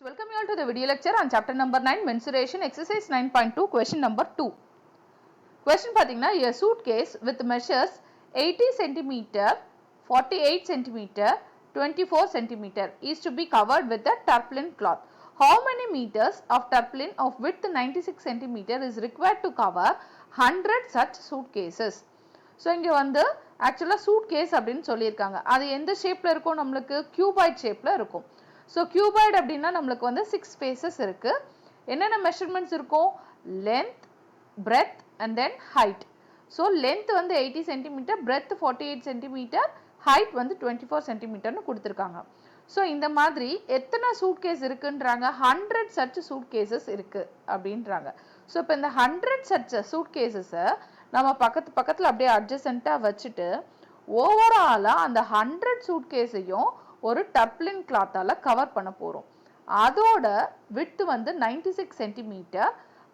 Students, welcome you all to the video lecture on chapter number 9 mensuration exercise 9.2 question number 2. Question pathina, a suitcase with measures 80 centimeter, 48 centimeter, 24 centimeter is to be covered with a tarpaulin cloth. How many meters of tarpaulin of width 96 centimeter is required to cover 100 such suitcases? So இங்க வந்து actually suitcase அப்படினு சொல்லிருக்காங்க. அது எந்த ஷேப்ல இருக்கும் நமக்கு cuboid ஷேப்ல இருக்கும். So cuboid அப்படினா நமக்கு வந்து 6 faces இருக்கு. என்னென்ன measurements இருக்கும்? Length, breadth and then height. So length வந்து 80 cm, breadth 48 cm, height வந்து 24 cm னு கொடுத்திருக்காங்க. So இந்த மாதிரி எத்தனை suitcase இருக்குன்றாங்க? 100 such suitcases இருக்கு அப்படின்றாங்க. So இப்போ இந்த 100 such suitcases நம்ம பக்கத்துல அப்படியே adjacent-ஆ வச்சிட்டு ஓவராலா அந்த 100 suitcase-ஐயும் ஒரு tarpaulin cloth-ஆல கவர் பண்ண போறோம். அதோட width வந்து 96 cm,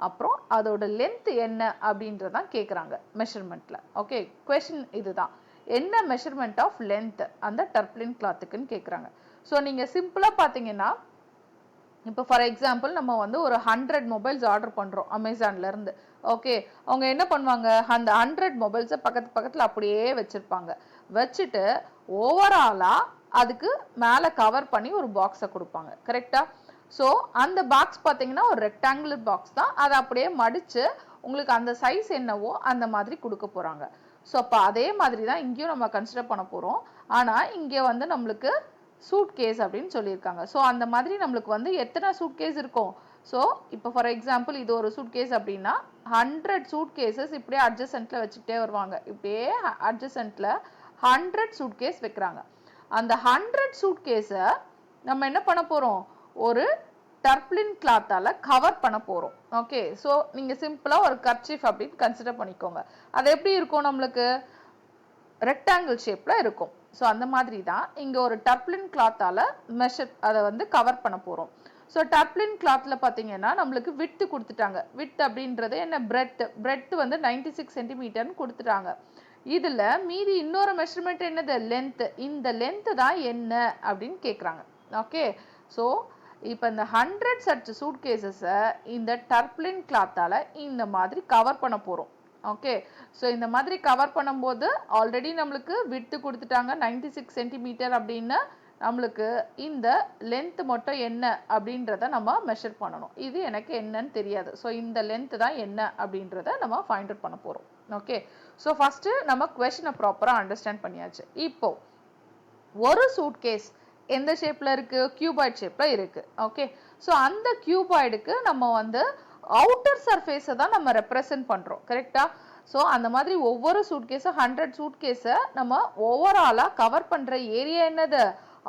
அப்புறம் அதோட length என்ன அப்படின்றதான் கேக்குறாங்க measurementல. ஓகே, question இதுதான். என்ன measurement of length அந்த tarpaulin cloth-க்குன்னு கேக்குறாங்க. So நீங்க சிம்பிளா பாத்தீங்கன்னா, இப்போ ஃபார் எக்ஸாம்பிள் நம்ம வந்து ஒரு 100 மொபைல்ஸ் ஆர்டர் பண்றோம் அமேசான்ல இருந்து. ஓகே, அவங்க என்ன பண்ணுவாங்க, அந்த 100 மொபைல்ஸை பக்கத்துல அப்படியே வச்சிருப்பாங்க. வச்சுட்டு ஓவராலா அதுக்கு மேல கவர் பண்ணி ஒரு பாக்ஸை கொடுப்பாங்க. கரெக்டா? ஸோ அந்த பாக்ஸ் பார்த்தீங்கன்னா ஒரு ரெக்டாங்குலர் பாக்ஸ் தான். அதை அப்படியே மடிச்சு உங்களுக்கு அந்த சைஸ் என்னவோ அந்த மாதிரி கொடுக்க போறாங்க. ஸோ அப்போ அதே மாதிரி தான் இங்கேயும் நம்ம கன்சிடர் பண்ண போறோம். ஆனா இங்கே வந்து நம்மளுக்கு சூட்கேஸ் அப்படின்னு சொல்லியிருக்காங்க. ஸோ அந்த மாதிரி நம்மளுக்கு வந்து எத்தனை சூட்கேஸ் இருக்கும்? ஸோ இப்போ ஃபார் எக்ஸாம்பிள் இது ஒரு சூட்கேஸ் அப்படின்னா 100 சூட்கேசஸ் இப்படியே அட்ஜசன்ட்ல வச்சுக்கிட்டே வருவாங்க. இப்படியே அட்ஜசன்ட்ல 100 சூட்கேஸ் வைக்கிறாங்க. அந்த 100 சூட்கேஸை நம்ம என்ன பண்ண போறோம்? ஒரு tarpaulin cloth-ஆல கவர் பண்ண போறோம். ஓகே, ஸோ நீங்க சிம்பிளா ஒரு கர்ச்சீஃப் அப்படின்னு கன்சிடர் பண்ணிக்கோங்க. அது எப்படி இருக்கும்? நம்மளுக்கு ரெக்டாங்கிள் ஷேப்ல இருக்கும். ஸோ அந்த மாதிரி தான் இங்க ஒரு tarpaulin cloth-ஆல அதை வந்து கவர் பண்ண போறோம். ஸோ tarpaulin cloth-ல பாத்தீங்கன்னா நம்மளுக்கு width கொடுத்துட்டாங்க. width அப்படின்றது என்ன? breadth வந்து 96 சென்டிமீட்டர்னு கொடுத்துட்டாங்க. இதுல மீதி இன்னொரு மெஷர்மெண்ட் என்னது? லென்த். இந்த லென்த் தான் என்ன அப்படின்னு கேக்குறாங்க. ஓகே, ஸோ இப்போ இந்த 100 such suitcases இந்த tarpaulin cloth-ஆல இந்த மாதிரி கவர் பண்ண போறோம். ஓகே, ஸோ இந்த மாதிரி கவர் பண்ணும்போது ஆல்ரெடி நம்மளுக்கு width கொடுத்துட்டாங்க 96 சென்டிமீட்டர் அப்படின்னு. நம்மளுக்கு இந்த லென்த் மட்டும் என்ன அப்படின்றத நம்ம மெஷர் பண்ணணும். இது எனக்கு என்னன்னு தெரியாது. ஸோ இந்த லென்த் தான் என்ன அப்படின்றத நம்ம ஃபைண்ட் அவுட் பண்ண போறோம். ஓகே, ஸோ ஃபர்ஸ்ட் நம்ம கொஸ்டினை ப்ராப்பரா அண்டர்ஸ்டாண்ட் பண்ணியாச்சு. இப்போ ஒரு சூட்கேஸ் எந்த ஷேப்ல இருக்கு? கியூபாய்ட் ஷேப்ல இருக்கு. ஓகே, ஸோ அந்த கியூபாய்டுக்கு நம்ம வந்து அவுட்டர் சர்ஃபேஸை தான் நம்ம ரெப்ரசன்ட் பண்றோம். கரெக்டா? ஸோ அந்த மாதிரி ஒவ்வொரு சூட்கேஸும் 100 சூட்கேஸை நம்ம ஓவராலா கவர் பண்ற ஏரியா என்னது?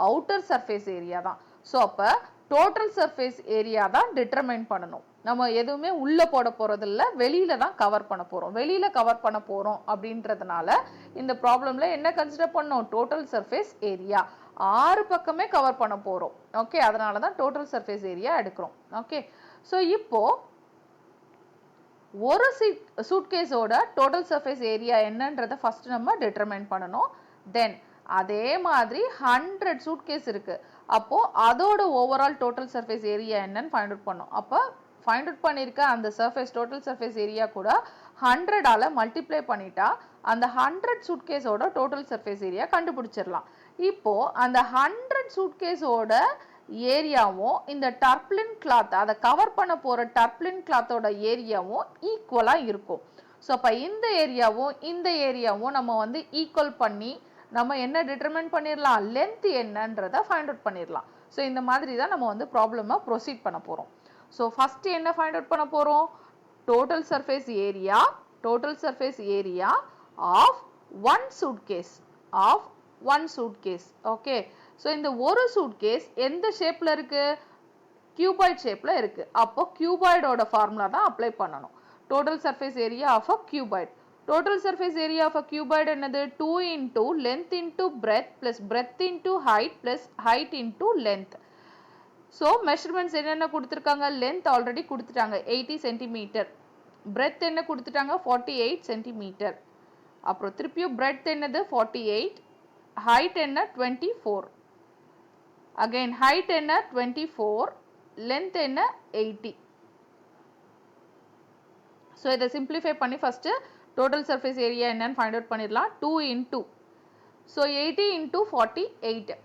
அவுட்டர் சர்ஃபேஸ் ஏரியா தான். ஸோ அப்ப டோட்டல் சர்ஃபேஸ் ஏரியா தான் டிட்டர்மைன் பண்ணணும். நம்ம எதுவுமே உள்ள போட போறது இல்ல, வெளியில தான் கவர் பண்ண போறோம். வெளியில கவர் பண்ண போறோம் அப்படின்றதுனால இந்த ப்ராப்ளம்ல என்ன கன்சிடர் பண்ணோம்? Total surface area. 6 பக்கமே கவர் பண்ண போறோம். ஓகே, அதனால தான் டோட்டல் சர்ஃபேஸ் ஏரியா எடுக்கிறோம். ஓகே, ஸோ இப்போ ஒரு சூட்கேஸோட டோட்டல் சர்ஃபேஸ் ஏரியா என்னன்றத ஃபர்ஸ்ட் நம்ம டிட்டர்மைன் பண்ணணும். தென் அதே மாதிரி 100 சூட்கேஸ் இருக்கு. அப்போ அதோட ஓவரால் டோட்டல் சர்ஃபேஸ் ஏரியா என்னன்னு ஃபைண்ட் அவுட் பண்ணோம். அப்போ ஃபைண்ட் அவுட் பண்ணிருக்க அந்த சர்ஃபேஸ் டோட்டல் சர்ஃபேஸ் ஏரியா கூட 100-ஆல மல்டிப்ளை பண்ணிட்டா அந்த 100 சூட்கேஸோட டோட்டல் சர்ஃபேஸ் ஏரியா கண்டுபிடிச்சிடலாம். இப்போ அந்த 100 சூட்கேஸோட ஏரியாவும் இந்த tarpaulin cloth அதை கவர் பண்ண போற tarpaulin cloth-ஓட ஏரியாவும் ஈக்குவலா இருக்கும். ஸோ அப்ப இந்த ஏரியாவும் நம்ம வந்து ஈக்குவல் பண்ணி நம்ம என்ன டிட்டர்மைன் பண்ணிடலாம்? லென்த் என்னன்றத ஃபைண்ட் அவுட் பண்ணிடலாம். ஸோ இந்த மாதிரி தான் நம்ம வந்து ப்ராப்ளமை ப்ரொசீட் பண்ண போறோம். ஸோ ஃபர்ஸ்ட் என்ன ஃபைண்ட் அவுட் பண்ண போறோம்? Total surface area of one suitcase. Okay, so இந்த ஒரு சூட்கேஸ் எந்த ஷேப்ல இருக்கு? கியூபாய்ட் ஷேப்ல இருக்கு. அப்போ கியூபாய்டோட ஃபார்முலா தான் அப்ளை பண்ணணும். Total surface area of a cuboid. Total surface area of a cuboid என்னது? 2 into length into breadth plus breadth into height plus height into length. So measurements என்னென்ன கொடுத்திருக்காங்க? length already கொடுத்துட்டாங்க 80 cm. breadth என்ன கொடுத்துட்டாங்க? 48 cm. அப்புறம் திருப்பியும் breadth என்னது? 48. height என்ன? 24. again height என்ன? 24. லென்த் என்ன 80. ஸோ இதை சிம்பிளிஃபை பண்ணி ஃபஸ்ட்டு டோட்டல் சர்ஃபேஸ் ஏரியா என்னன்னு ஃபைண்ட் அவுட் பண்ணிடலாம். 2 into so 80 into 48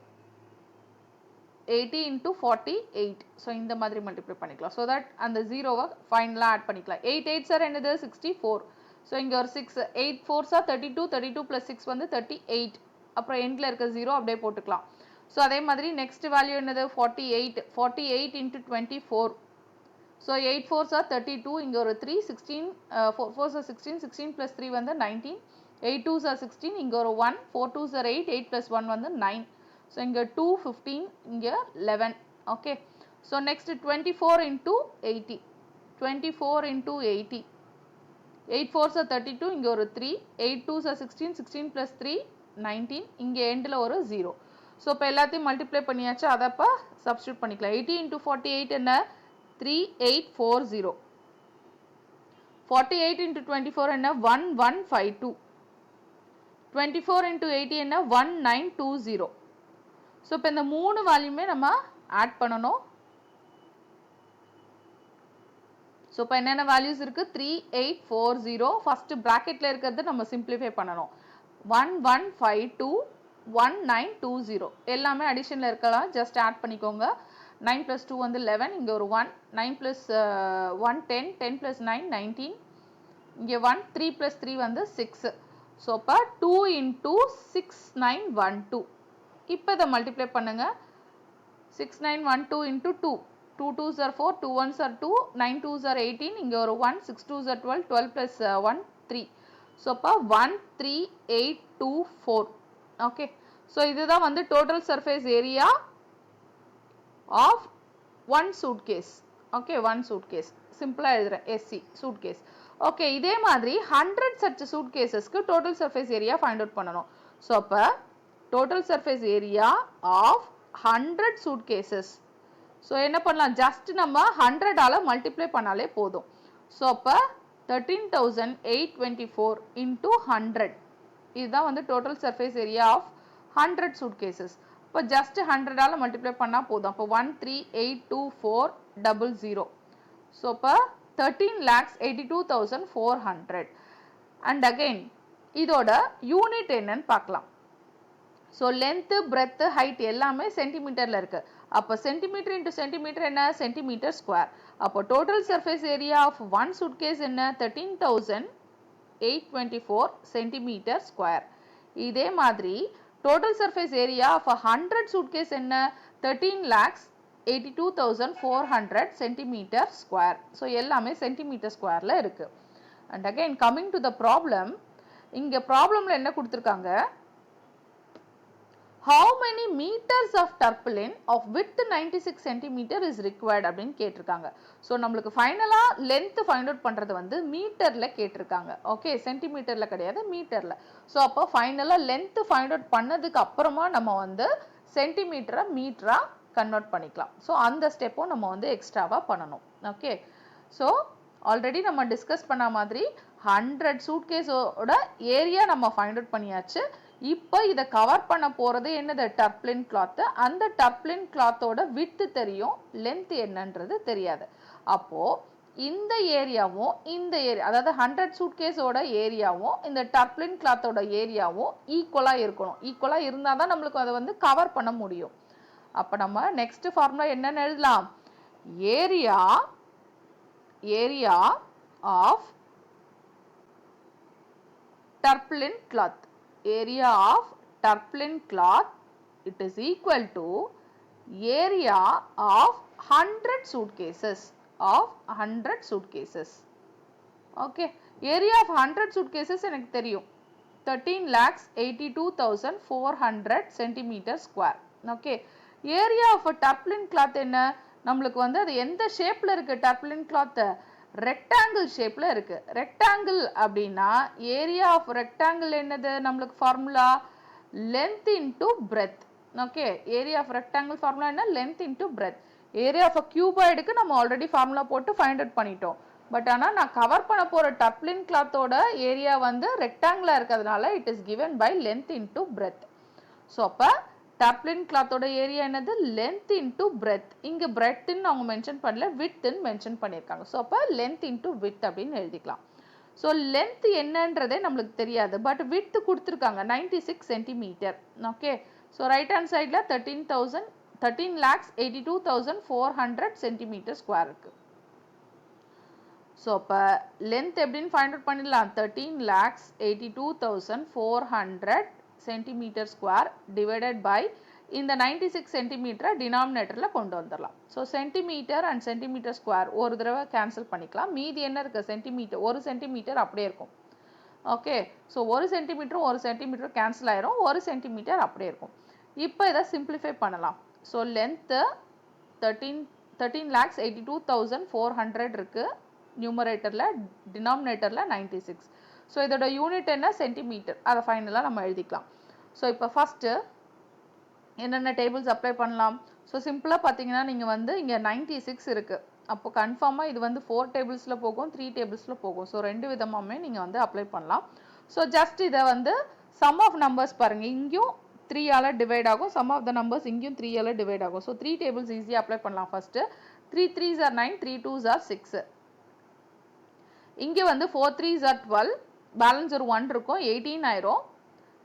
80 into 48. So இந்த மாதிரி மல்டிப்ளை பண்ணிக்கலாம். ஸோ தட் அந்த ஜீரோவை ஃபைனலாக ஆட் பண்ணிக்கலாம். 8 8 சார் என்னது 64. ஸோ இங்கே ஒரு 6 8 4 சார் 32 32 + 6 வந்து 38. அப்புறம் எண்டில் இருக்க ஜீரோ அப்படியே போட்டுக்கலாம். ஸோ அதே மாதிரி நெக்ஸ்ட் வேல்யூ என்னது 48 48 into 24. So 8 4 sir 32. இங்கே ஒரு 3 16 4 4 சார் 16 16 + 3 வந்து 19. 8 2 சார் 16. இங்கே ஒரு 1 4 2 சார் 8 8 + 1 வந்து 9. ஸோ இங்கே 2 15 இங்கே 11. Okay. So next 24 into 80 24 into 80. 8 4 sir 32. இங்கே ஒரு 3 8 2 சார் 16 16 + 3 19. இங்கே எண்டில் ஒரு 0. ஸோ இப்போ எல்லாத்தையும் மல்டிப்ளை பண்ணியாச்சு. அதை அப்போ சப்ஸ்டியூட் பண்ணிக்கலாம். 80 into 48 என்ன 3840. 48 into 24 என்ன 1152. 24 into 80 என்ன 1920. ஸோ இப்போ இந்த 3 வேல்யூமே நம்ம ஆட் பண்ணணும். ஸோ இப்போ என்னென்ன வேல்யூஸ் இருக்கு 3840. ஃபர்ஸ்ட் பிராக்கெட்ல இருக்கிறது நம்ம சிம்பிளிஃபை பண்ணணும். 1152 1920 எல்லாமே அடிஷன்ல இருக்கலாம். ஜஸ்ட் ஆட் பண்ணிக்கோங்க. 9 + 2 வந்து 11. இங்கே ஒரு 1 9 + 1 10 10 + 9 19. இங்கே 1 3 + 3 வந்து 6. ஸோ அப்போ 2 into 6912. இப்போ இதை மல்டிப்ளை பண்ணுங்க. 6912 into 2 2 2s are 4 2 1s are 2 9 2s are 18. இங்கே ஒரு 1 6 2s are 12 12 + 1 3. ஸோ அப்போ 13824. ஓகே. ஸோ இதுதான் வந்து total surface area of one suitcase. Okay, one suitcase சிம்பிளாக எழுதுறேன் SC சூட்கேஸ். ஓகே, இதே மாதிரி 100 சச் சூட்கேஸஸ்க்கு total surface area find out பண்ணணும். ஸோ அப்போ total surface area of 100 suitcases. So என்ன பண்ணலாம், ஜஸ்ட் நம்ம 100ஆல் மல்டிப்ளை பண்ணாலே போதும். ஸோ அப்போ 13824 into 100. இதுதான் வந்து டோட்டல் சர்ஃபேஸ் ஏரியா ஆஃப் 100 சூட்கேஸஸ். இப்போ ஜஸ்ட் 100ஆல் மல்டிப்ளை பண்ணால் போதும். அப்போ 1382400. ஸோ இப்போ 13,82,400. அண்ட் அகெயின் இதோட யூனிட் என்னன்னு பார்க்கலாம். ஸோ லென்த்து பிரெத்து ஹைட் எல்லாமே சென்டிமீட்டரில் இருக்குது. அப்போ சென்டிமீட்டர் இன்ட்டு சென்டிமீட்டர் என்ன சென்டிமீட்டர் ஸ்கொயர். அப்போ total surface area of one suitcase என்ன 13,824 சென்டிமீட்டர் ஸ்கொயர். இதே மாதிரி total surface area of 100 suitcase என்ன 13,82,400 சென்டிமீட்டர் ஸ்கொயர். ஸோ எல்லாமே சென்டிமீட்டர் ஸ்கொயரில் இருக்குது. And again coming to the problem. இங்கே ப்ராப்ளமில் என்ன கொடுத்துருக்காங்க, how many meters of tarpaulin of width 96 cm is required அப்படின்னு கேட்டிருக்காங்க. ஸோ நம்மளுக்கு ஃபைனலாக லென்த் ஃபைண்ட் அவுட் பண்ணுறது வந்து மீட்டரில் கேட்டிருக்காங்க. ஓகே, சென்டிமீட்டரில் கிடையாது, மீட்டரில். ஸோ அப்போ ஃபைனலாக லென்த் ஃபைண்ட் அவுட் பண்ணதுக்கு அப்புறமா நம்ம வந்து சென்டிமீட்டரை மீட்டராக கன்வெர்ட் பண்ணிக்கலாம். ஸோ அந்த ஸ்டெப்பும் நம்ம வந்து எக்ஸ்ட்ராவாக பண்ணணும். ஓகே, ஸோ ஆல்ரெடி நம்ம டிஸ்கஸ் பண்ண மாதிரி 100 சூட்கேஸோட ஏரியா நம்ம ஃபைண்ட் அவுட் பண்ணியாச்சு. இப்போ இதை கவர் பண்ண போகிறது என்னது டர்ப்ளின் கிளாத்து. அந்த டர்ப்ளின் கிளாத்தோட விட்த் தெரியும், லென்த் என்னன்றது தெரியாது. அப்போது இந்த ஏரியாவும் இந்த ஏரியா, அதாவது 100 சூட்கேஸோட ஏரியாவும் இந்த டர்ப்ளின் கிளாத்தோட ஏரியாவும் ஈக்குவலாக இருக்கணும். ஈக்குவலாக இருந்தால் தான் நம்மளுக்கு அதை வந்து கவர் பண்ண முடியும். அப்போ நம்ம நெக்ஸ்ட் ஃபார்முலா என்னன்னு எழுதலாம், area of tarpaulin cloth. Area of tarpaulin cloth, it is equal to area of 100 suitcases. Okay, area of 100 suitcases எனக்கு தெரியும் 13,82,400 centimeter square. Okay, area of a tarpaulin cloth என்ன, நம்மளுக்கு வந்து அது எந்த ஷேப்ல இருக்கு tarpaulin cloth, ரெக்டாங்கிள் ஷேப்ல இருக்கு. ரெக்டாங்கிள் அப்படின்னா ஏரியா ஆஃப் ரெக்டாங்கிள் என்னது, நம்மளுக்கு formula length into breadth. Okay, area of rectangle formula என்ன length into breadth. Area of கியூபாய்டுக்கு நம்ம ஆல்ரெடி ஃபார்முலா போட்டு ஃபைண்ட் அவுட் பண்ணிட்டோம். பட் ஆனால் நான் கவர் பண்ண போகிற டர்ப்ளின் கிளாத்தோட ஏரியா வந்து ரெக்டாங்கிளாக இருக்கிறதுனால it is given by length into breadth. So அப்போ டர்ப்ளின் கிளாத்தோட ஏரியா என்னது? Length into breadth. இங்க பிரெத்ன்னு அவங்க மென்ஷன் பண்ணல, விட்த்ன்னு மென்ஷன் பண்ணியிருக்காங்க. ஸோ அப்போ லென்த் இன்டூ வித் அப்படின்னு எழுதிக்கலாம். ஸோ லென்த் என்னன்றதே நம்மளுக்கு தெரியாது, பட் வித் கொடுத்துருக்காங்க 96 centimetre. Okay, so right hand சைடில் 13,82,400 சென்டிமீட்டர் ஸ்கொயர் இருக்கு. ஸோ அப்போ லென்த் எப்படின்னு ஃபைண்ட் அவுட் பண்ணிடலாம். 13,82,400 சென்டிமீட்டர் ஸ்கொயர் டிவைடட் பை இந்த 96 சென்டிமீட்டரை டினாமினேட்டரில் கொண்டு வந்துடலாம். So centimetre and centimetre square ஒரு தடவை கேன்சல் பண்ணிக்கலாம். மீதி என்ன இருக்குது? சென்டிமீட்டர். 1 சென்டிமீட்டர் அப்படியே இருக்கும். ஓகே, ஸோ 1 சென்டிமீட்டர் கேன்சல் ஆயிரும், 1 சென்டிமீட்டர் அப்படியே இருக்கும். இப்போ இதை சிம்பிளிஃபை பண்ணலாம். ஸோ லென்த்து 13,82,400 இருக்குது நியூமரேட்டரில், டினாமினேட்டரில் 96. ஸோ இதோட யூனிட் என்ன? சென்டிமீட்டர். அதை ஃபைனலாக நம்ம எழுதிக்கலாம். ஸோ இப்போ ஃபஸ்ட்டு என்னென்ன டேபிள்ஸ் அப்ளை பண்ணலாம்? ஸோ சிம்பிளாக பார்த்தீங்கன்னா நீங்கள் வந்து இங்கே 96 இருக்குது. அப்போ கன்ஃபார்மாக இது வந்து 4 டேபிள்ஸில் போகும், 3 டேபிள்ஸில் போகும். ஸோ 2 விதமாகவே நீங்கள் வந்து அப்ளை பண்ணலாம். ஸோ ஜஸ்ட் இதை வந்து சம் ஆஃப் நம்பர்ஸ் பாருங்கள், இங்கேயும் 3 ஆல் டிவைட் ஆகும், சம் ஆஃப் த நம்பர்ஸ் இங்கேயும் 3 ஆல் டிவைட் ஆகும். ஸோ 3 டேபிள்ஸ் ஈஸியாக அப்ளை பண்ணலாம். First 3 3s are 9, 3 2s are 6. இங்கே வந்து 4 3s are 12, பேலன்ஸ் ஒரு 1 இருக்கும், 18 ஆயிரும்.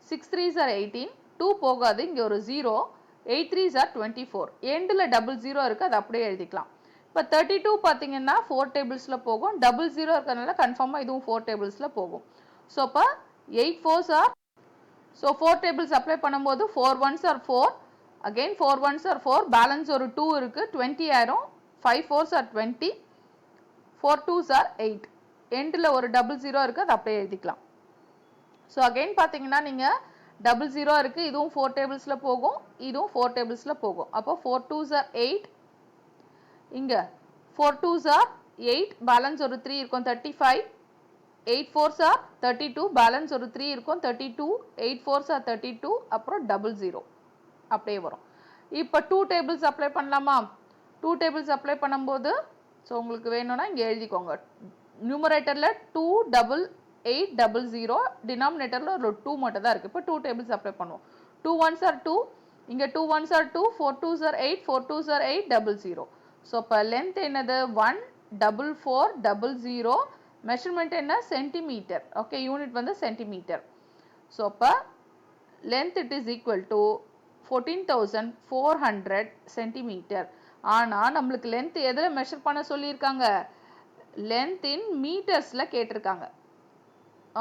6 3s are 18, 2 போகாது, இங்கே ஒரு 0, 8 3s are 24. எண்டில் 00 இருக்குது, அது அப்படியே எழுதிக்கலாம். இப்போ 32 பார்த்தீங்கன்னா 4 டேபிள்ஸில் போகும், 00 இருக்கிறதுனால கன்ஃபார்மாக இதுவும் 4 டேபிள்ஸில் போகும். ஸோ அப்போ 8 4s are, so 4 tables apply பண்ணும்போது 4 1s are 4, again 4 1s are 4, balance ஒரு 2 இருக்குது, 20 ஆயிரும். 5 4s are 20, 4 2s are 8. எண்டில் ஒரு 00 இருக்குது, அது அப்படியே எழுதிக்கலாம். ஸோ அகெயின் பார்த்தீங்கன்னா நீங்கள் 00 இருக்குது, இதுவும் 4 டேபிள்ஸில் போகும், இதுவும் 4 டேபிள்ஸில் போகும். அப்போ 4 2s are 8, இங்கே 4 2s are 8, பேலன்ஸ் ஒரு 3 இருக்கும், 35. 8 4s are 32, பேலன்ஸ் ஒரு 3 இருக்கும், 32. 8 4s are 32, அப்புறம் 00 அப்படியே வரும். இப்போ 2 டேபிள்ஸ் அப்ளை பண்ணலாமா? 2 டேபிள்ஸ் அப்ளை பண்ணும்போது ஸோ உங்களுக்கு வேணும்னா இங்கே எழுதிக்கோங்க. நியூமரேட்டரில் 28800, டினாமினேட்டரில் ஒரு 2 மட்டும் தான் இருக்குது. இப்போ 2 டேபிள்ஸ் அப்ளை பண்ணுவோம். 2 1s are 2, இங்கே 2 1s are 2, 4 2s are 8, 4 2s are 8, 00. So இப்போ லென்த் என்னது? 14400. மெஷர்மெண்ட் என்ன? சென்டிமீட்டர். ஓகே, யூனிட் வந்து சென்டிமீட்டர். ஸோ அப்போ length it is equal to 14,400 centimetre. ஆனால் நம்மளுக்கு லென்த் எதில் மெஷர் பண்ண சொல்லியிருக்காங்க? லென்த் இன் மீட்டர்ஸில் கேட்டிருக்காங்க.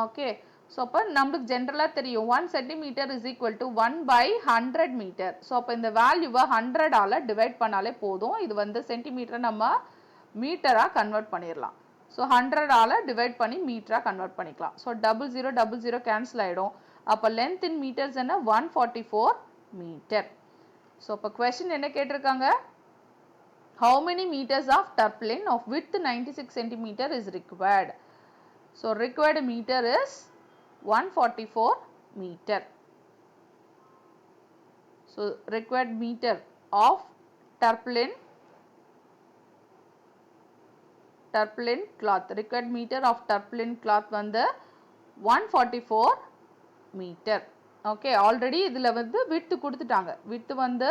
ஓகே, ஸோ அப்போ நம்மளுக்கு ஜென்ரலாக தெரியும் 1 centimeter is equal to 1/100 meter. So அப்போ இந்த வேல்யூவை 100ஆல் டிவைட் பண்ணாலே போதும். இது வந்து சென்டிமீட்டரை நம்ம மீட்டராக கன்வெர்ட் பண்ணிடலாம். ஸோ 100ஆல் டிவைட் பண்ணி மீட்டராக கன்வெர்ட் பண்ணிக்கலாம். ஸோ 00 கேன்சல் ஆகிடும். அப்போ லென்த் இன் மீட்டர்ஸ் என்ன? 144 மீட்டர். ஸோ இப்போ கொஸ்டின் என்ன கேட்டிருக்காங்க? How many meters of tarpaulin of width 96 centimeter is required? So required meter is 144 meter. So required meter of tarpaulin cloth, required meter of tarpaulin cloth வந்து 144 meter. Okay, already இதில் வந்து width கொடுத்துட்டாங்க. width வந்து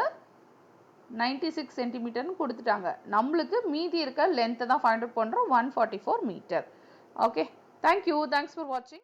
96 சென்டிமீட்டர்னு கொடுத்துட்டாங்க. நம்மளுக்கு மீதி இருக்க லென்த்தை தான் ஃபைண்ட் அவுட் பண்ணுறோம், 144 meter. Okay, thank you, thanks for வாட்சிங்.